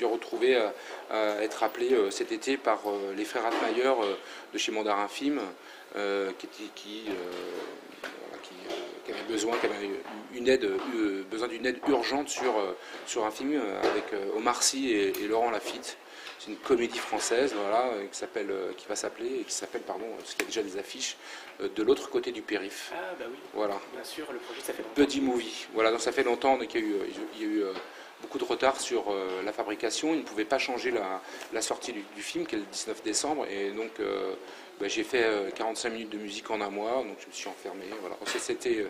suis retrouvé à être appelé cet été par les frères Atmayer de chez Mandarin Film, qui avait besoin d'une aide urgente sur un film avec Omar Sy et Laurent Lafitte. C'est une comédie française, voilà, qui s'appelle, pardon, parce qu'il y a déjà des affiches, de l'autre côté du périph'. Ah bah oui, voilà. Bien sûr, le projet ça fait longtemps. Buddy Movie. Voilà, donc ça fait longtemps qu'il y a eu beaucoup de retard sur la fabrication. Ils ne pouvaient pas changer la sortie du film, qui est le 19 décembre, et donc j'ai fait 45 minutes de musique en un mois, donc je me suis enfermé. Voilà. C'était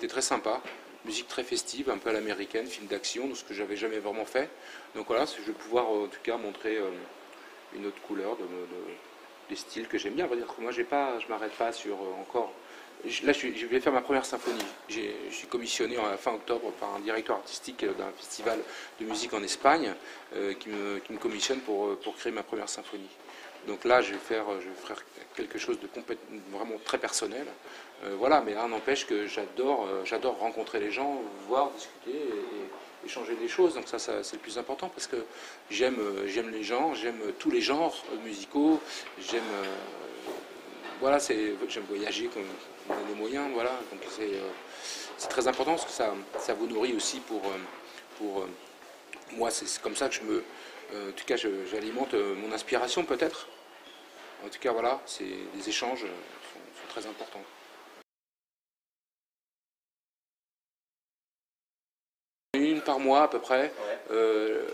très sympa. Musique très festive, un peu à l'américaine, film d'action, ce que j'avais jamais vraiment fait. Donc voilà, je vais pouvoir en tout cas montrer une autre couleur des styles que j'aime bien. On va dire que moi je m'arrête pas sur encore. Là je vais faire ma première symphonie. Je suis commissionné fin octobre par un directeur artistique d'un festival de musique en Espagne qui me commissionne pour créer ma première symphonie. Donc là, je vais faire quelque chose de vraiment très personnel. Voilà, mais là, n'empêche que j'adore rencontrer les gens, voir, discuter et échanger des choses. Donc ça c'est le plus important parce que j'aime les gens, j'aime tous les genres musicaux, j'aime voyager quand on a les moyens. Voilà, donc c'est très important parce que ça vous nourrit aussi pour moi. C'est comme ça que en tout cas, j'alimente mon inspiration peut-être. En tout cas, voilà, les échanges sont très importants. Une par mois à peu près.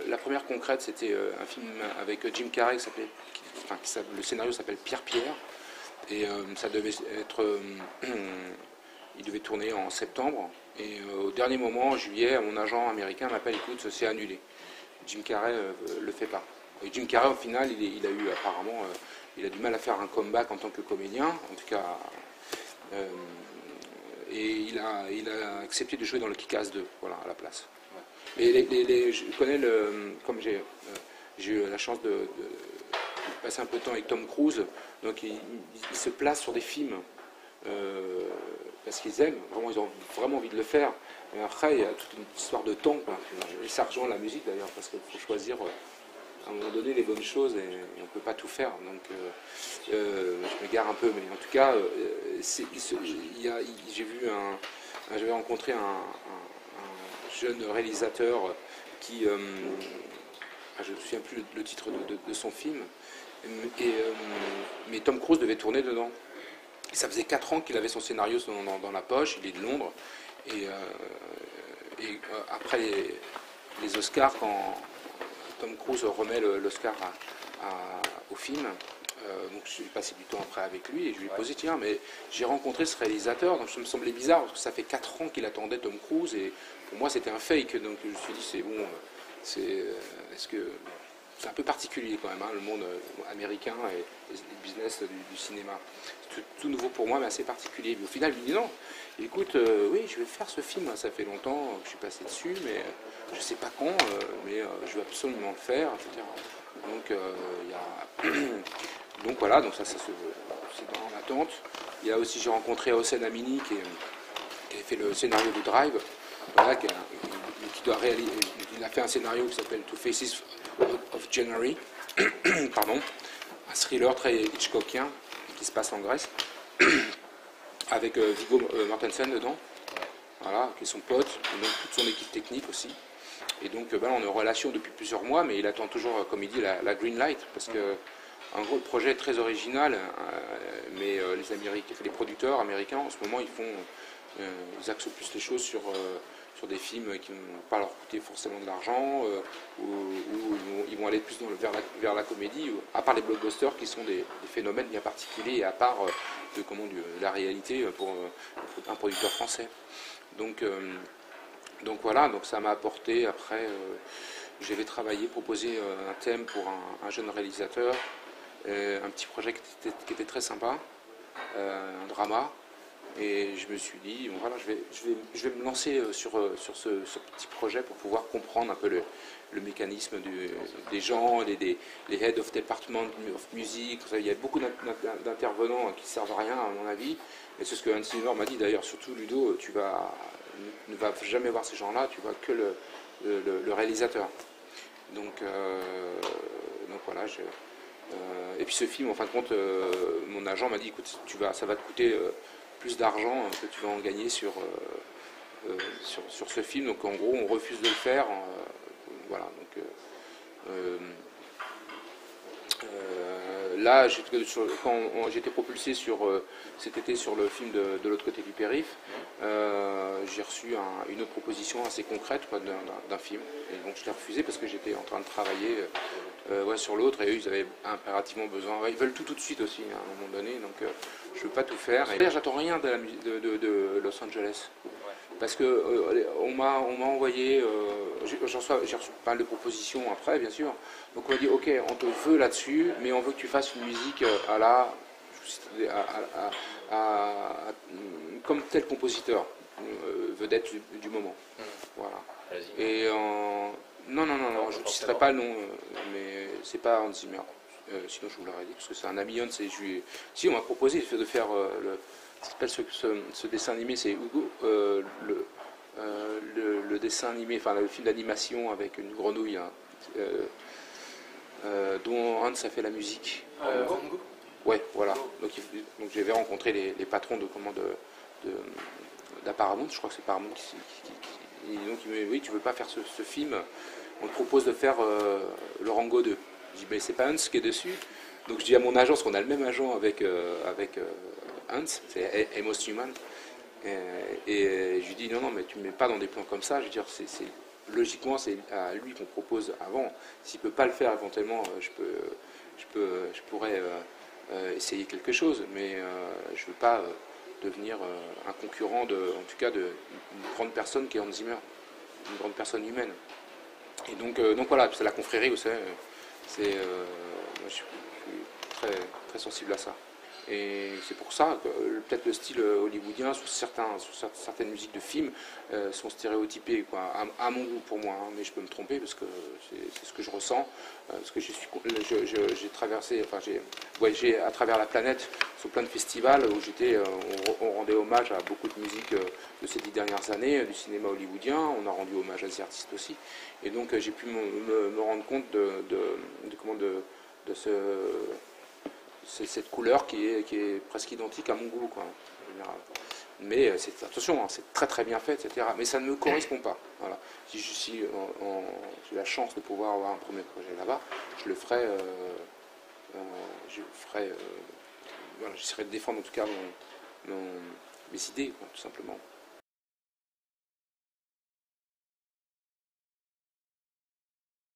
La première concrète, c'était un film avec Jim Carrey le scénario s'appelle Pierre. Et ça devait être. Il devait tourner en septembre. Et au dernier moment, en juillet, mon agent américain m'appelle, écoute, c'est annulé. Jim Carrey le fait pas. Et Jim Carrey, au final, il a eu apparemment, il a du mal à faire un comeback en tant que comédien, en tout cas, et il a accepté de jouer dans le Kick-Ass 2, voilà, à la place. Ouais. Mais je connais comme j'ai eu la chance de passer un peu de temps avec Tom Cruise, donc il se place sur des films parce qu'ils aiment, vraiment, ils ont vraiment envie de le faire. Mais après, il y a toute une histoire de temps, quoi. Et ça rejoint la musique d'ailleurs, parce qu'il faut choisir à un moment donné les bonnes choses et on ne peut pas tout faire. Donc je m'égare un peu, mais en tout cas, j'avais rencontré un jeune réalisateur qui, je ne me souviens plus le titre de son film, mais Tom Cruise devait tourner dedans. Et ça faisait 4 ans qu'il avait son scénario dans la poche, il est de Londres, et après les Oscars, quand Tom Cruise remet l'Oscar au film, donc je suis passé du temps après avec lui et je lui ai posé, tiens, mais j'ai rencontré ce réalisateur, donc ça me semblait bizarre parce que ça fait 4 ans qu'il attendait Tom Cruise et pour moi c'était un fake, donc je me suis dit c'est bon, est-ce que c'est un peu particulier quand même, hein, le monde américain et le business du cinéma. C'est tout nouveau pour moi, mais assez particulier. Mais au final, je me dis non, écoute, oui, je vais faire ce film, ça fait longtemps que je suis passé dessus, mais je ne sais pas quand, mais je veux absolument le faire, etc. Donc, donc voilà, donc c'est dans l'attente. Il y a aussi, j'ai rencontré Hossein Amini qui avait fait le scénario de Drive, voilà, il a fait un scénario qui s'appelle Two Faces of January, pardon, un thriller très Hitchcockien qui se passe en Grèce, avec Viggo Mortensen dedans, voilà, qui est son pote, et donc toute son équipe technique aussi. Et donc on est en relation depuis plusieurs mois, mais il attend toujours, comme il dit, la green light, parce que en gros le projet est très original, mais les producteurs américains en ce moment ils axent plus les choses sur des films qui ne vont pas leur coûter forcément de l'argent, ou ils vont aller plus vers la comédie, à part les blockbusters qui sont des phénomènes bien particuliers, et à part de la réalité pour un producteur français. Donc voilà, donc ça m'a apporté, après j'avais proposé un thème pour un jeune réalisateur, un petit projet qui était très sympa, un drama. Et je me suis dit, bon, voilà, je vais me lancer sur ce petit projet pour pouvoir comprendre un peu le mécanisme des gens, les head of department of music. Il y a beaucoup d'intervenants qui ne servent à rien, à mon avis. Et c'est ce que Hans Zimmer m'a dit d'ailleurs, surtout Ludo, ne vas jamais voir ces gens-là, tu vois que le réalisateur. Donc voilà, et puis ce film, en fin de compte, mon agent m'a dit, écoute, ça va te coûter plus d'argent que tu vas en gagner sur ce film. Donc en gros, on refuse de le faire. Voilà, donc là, quand j'étais propulsé cet été sur le film de l'autre côté du périph', j'ai reçu une autre proposition assez concrète d'un film. Et donc je l'ai refusé parce que j'étais en train de travailler sur l'autre et eux ils avaient impérativement besoin. Ouais, ils veulent tout de suite aussi à un moment donné, donc je ne veux pas tout faire. Et j'attends rien de Los Angeles. Parce que on m'a envoyé, j'ai reçu pas mal de propositions après, bien sûr. Donc on m'a dit, ok, on te veut là-dessus, mais on veut que tu fasses une musique comme tel compositeur, vedette du moment. Voilà. Et non, je ne citerai pas le nom, mais c'est pas Hans Zimmer. Sinon je vous l'aurais dit, parce que c'est un ami Hans et si on m'a proposé de faire ce dessin animé, c'est Hugo, le dessin animé, enfin le film d'animation avec une grenouille, hein, dont Hans a fait la musique. Ouais, voilà. Donc j'avais rencontré les patrons d'Apparamount, je crois que c'est Paramount et donc il m'a dit, oui, tu veux pas faire ce film, on te propose de faire le Rango 2. Je dis, mais c'est pas Hans qui est dessus. Donc je dis à mon agence, qu'on a le même agent avec Hans, c'est Amos Newman, et je lui dis non, mais tu me mets pas dans des plans comme ça. Je veux dire, logiquement, c'est à lui qu'on propose avant. S'il peut pas le faire, éventuellement, je pourrais essayer quelque chose, mais je veux pas devenir un concurrent en tout cas, d'une grande personne qui est Hans Zimmer, une grande personne humaine. Et donc voilà, c'est la confrérie, vous savez, moi, je suis très, très sensible à ça. Et c'est pour ça que peut-être le style hollywoodien sur certaines musiques de films sont stéréotypés, quoi, à mon goût pour moi, hein, mais je peux me tromper parce que c'est ce que je ressens, parce que j'ai traversé, enfin j'ai voyagé à travers la planète sur plein de festivals où on rendait hommage à beaucoup de musiques de ces 10 dernières années, du cinéma hollywoodien, on a rendu hommage à ces artistes aussi, et donc j'ai pu me rendre compte de cette couleur qui est presque identique à mon goût, quoi, en général. Mais attention, hein, c'est très très bien fait, etc. Mais ça ne me correspond pas. Voilà. Si j'ai la chance de pouvoir avoir un premier projet là-bas, je le ferai. Voilà, j'essaierai de défendre en tout cas mes idées, quoi, tout simplement.